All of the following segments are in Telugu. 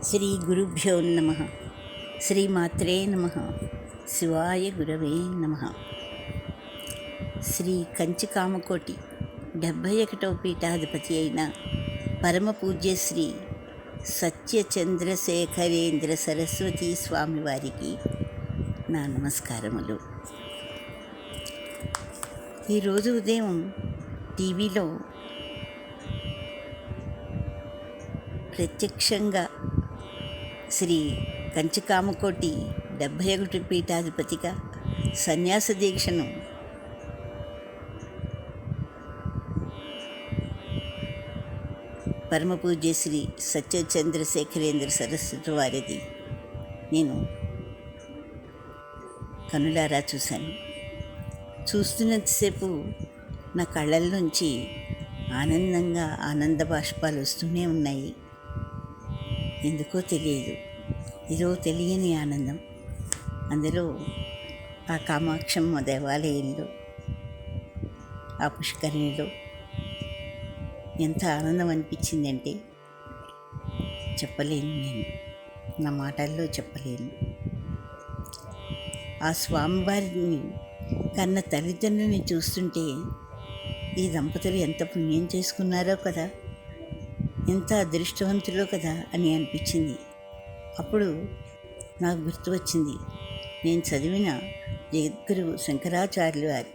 శ్రీ గురుభ్యో నమ. శ్రీమాత్రే నమ. శివాయ గురవే నమ. శ్రీ కంచి కామకోటి 71వ పీఠాధిపతి అయిన పరమ పూజ్య శ్రీ సత్యచంద్రశేఖరేంద్ర సరస్వతీ స్వామివారికి నా నమస్కారములు. ఈరోజు ఉదయం టీవీలో ప్రత్యక్షంగా శ్రీ కంచి కామకోటి 71 పీఠాధిపతిగా సన్యాస దీక్షను పరమపూజ్య శ్రీ సత్యచంద్రశేఖరేంద్ర సరస్వతి వారిది నేను కనులారా చూశాను. చూస్తున్నంతసేపు నా కళ్ళల్లోంచి ఆనంద బాష్పాలు వస్తూనే ఉన్నాయి. ఎందుకో తెలియదు, ఏదో తెలియని ఆనందం. అందులో ఆ కామాక్షమ్మ దేవాలయంలో, ఆ పుష్కరిణిలో ఎంత ఆనందం అనిపించిందంటే చెప్పలేను, నేను నా మాటల్లో చెప్పలేను. ఆ స్వామివారిని కన్న తల్లిదండ్రులని చూస్తుంటే ఈ దంపతులు ఎంత పుణ్యం చేసుకున్నారో కదా, ఎంత అదృష్టవంతులో కదా అని అనిపించింది. అప్పుడు నాకు గుర్తు వచ్చింది, నేను చదివిన జగద్గురు శంకరాచార్యుల వారి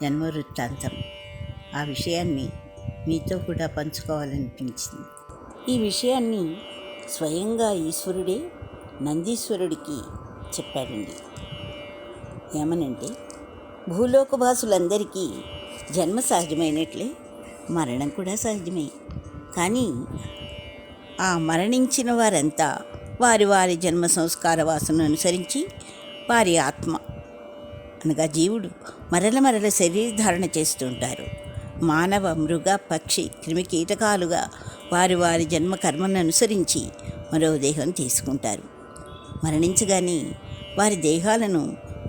జన్మ వృత్తాంతం. ఆ విషయాన్ని మీతో కూడా పంచుకోవాలనిపించింది. ఈ విషయాన్ని స్వయంగా ఈశ్వరుడే నందీశ్వరుడికి చెప్పాడండి. ఏమనంటే, భూలోకవాసులందరికీ జన్మ సహజమైనట్లే మరణం కూడా సహజమే. కానీ ఆ మరణించిన వారంతా వారి వారి జన్మ సంస్కార వాసనను అనుసరించి వారి ఆత్మ అనగా జీవుడు మరల శరీరధారణ చేస్తుంటారు. మానవ, మృగ, పక్షి, క్రిమి కీటకాలుగా వారి వారి జన్మ కర్మను అనుసరించి మరో దేహం తీసుకుంటారు. మరణించగానే వారి దేహాలను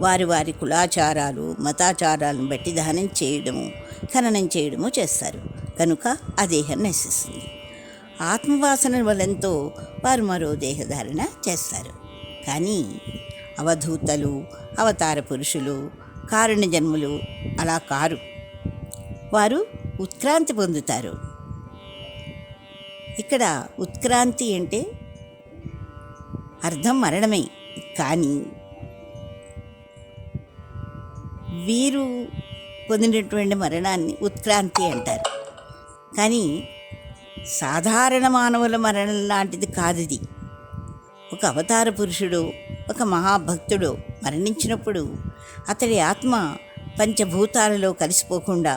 వారి వారి కులాచారాలు, మతాచారాలను బట్టి దహనం చేయడము, ఖననం చేయడము చేస్తారు. కనుక ఆ దేహం నశిస్తుంది. ఆత్మవాసన బలంతో వారు మరో దేహధారణ చేస్తారు. కానీ అవధూతలు, అవతార పురుషులు, కారణ జన్ములు అలా కారు. వారు ఉత్క్రాంతి పొందుతారు. ఇక్కడ ఉత్క్రాంతి అంటే అర్థం మరణమే. కానీ వీరు పొందినటువంటి మరణాన్ని ఉత్క్రాంతి అంటారు. కానీ సాధారణ మానవుల మరణం లాంటిది కాదు ఇది. ఒక అవతార పురుషుడు, ఒక మహాభక్తుడు మరణించినప్పుడు అతడి ఆత్మ పంచభూతాలలో కలిసిపోకుండా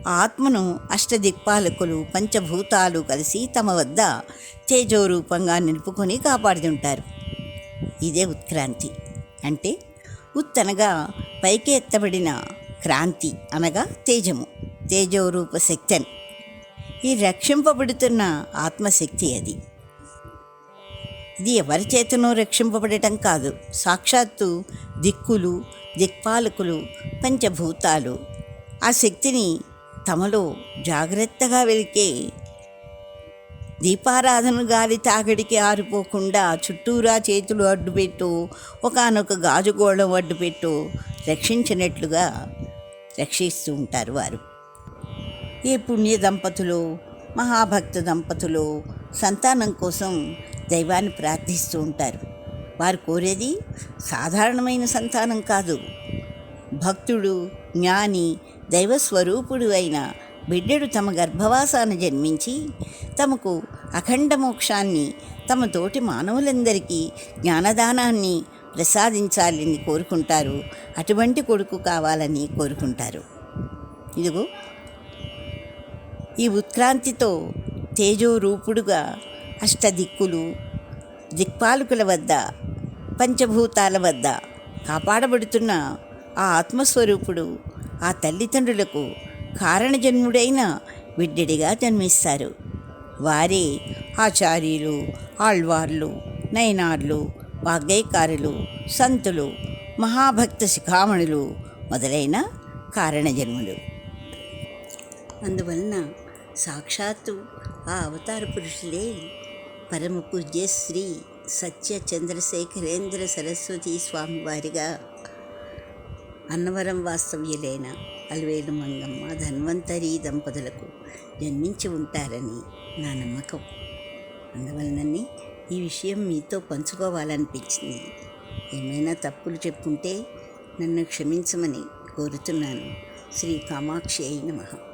ఆ ఆత్మను అష్టదిక్పాలకులు, పంచభూతాలు కలిసి తమ వద్ద తేజోరూపంగా నిలుపుకొని కాపాడుతుంటారు. ఇదే ఉత్క్రాంతి అంటే. ఉత్ అనగా పైకి ఎత్తబడిన, క్రాంతి అనగా తేజము, తేజోరూప శక్తి అని. ఈ రక్షింపబడుతున్న ఆత్మశక్తి అది. ఇది ఎవరి చేతనో రక్షింపబడటం కాదు. సాక్షాత్తు దిక్కులు, దిక్పాలకులు, పంచభూతాలు ఆ శక్తిని తమలో జాగ్రత్తగా వెలికే దీపారాధన గాలి తాగడికి ఆరిపోకుండా చుట్టూరా చేతులు అడ్డుపెట్టు, ఒకానొక గాజుగోళం అడ్డుపెట్టు రక్షించినట్లుగా రక్షిస్తూ ఉంటారు వారు. ఏ పుణ్య దంపతులు, మహాభక్త దంపతులు సంతానం కోసం దైవాన్ని ప్రార్థిస్తూ ఉంటారు. వారు కోరేది సాధారణమైన సంతానం కాదు. భక్తుడు, జ్ఞాని, దైవస్వరూపుడు అయిన బిడ్డడు తమ గర్భవాసాన జన్మించి తమకు అఖండ మోక్షాన్ని, తమ తోటి మానవులందరికీ జ్ఞానదానాన్ని ప్రసాదించాలని కోరుకుంటారు. అటువంటి కొడుకు కావాలని కోరుకుంటారు. ఇదిగో ఈ ఉత్క్రాంతితో తేజోరూపుడుగా అష్టదిక్కులు, దిక్పాలకుల వద్ద, పంచభూతాల వద్ద కాపాడబడుతున్న ఆ ఆత్మస్వరూపుడు ఆ తల్లిదండ్రులకు కారణజన్ముడైన బిడ్డడిగా జన్మిస్తారు. వారే ఆచార్యులు, ఆళ్వార్లు, నయనార్లు, వాగ్గేయకారులు, సంతులు, మహాభక్త శిఖామణులు మొదలైన కారణజన్ములు. అందువలన సాక్షాత్తు ఆ అవతార పురుషులే పరమ పూజ్య శ్రీ సత్య చంద్రశేఖరేంద్ర సరస్వతి స్వామివారిగా అన్నవరం వాస్తవ్యులైన అలవేలు మంగమ్మ ధన్వంతరి దంపతులకు జన్మించి ఉంటారని నా నమ్మకం. అందువలనని ఈ విషయం మీతో పంచుకోవాలనిపించింది. ఏమైనా తప్పులు చెప్పుంటే నన్ను క్షమించమని కోరుతున్నాను. శ్రీ కామాక్షి నమః.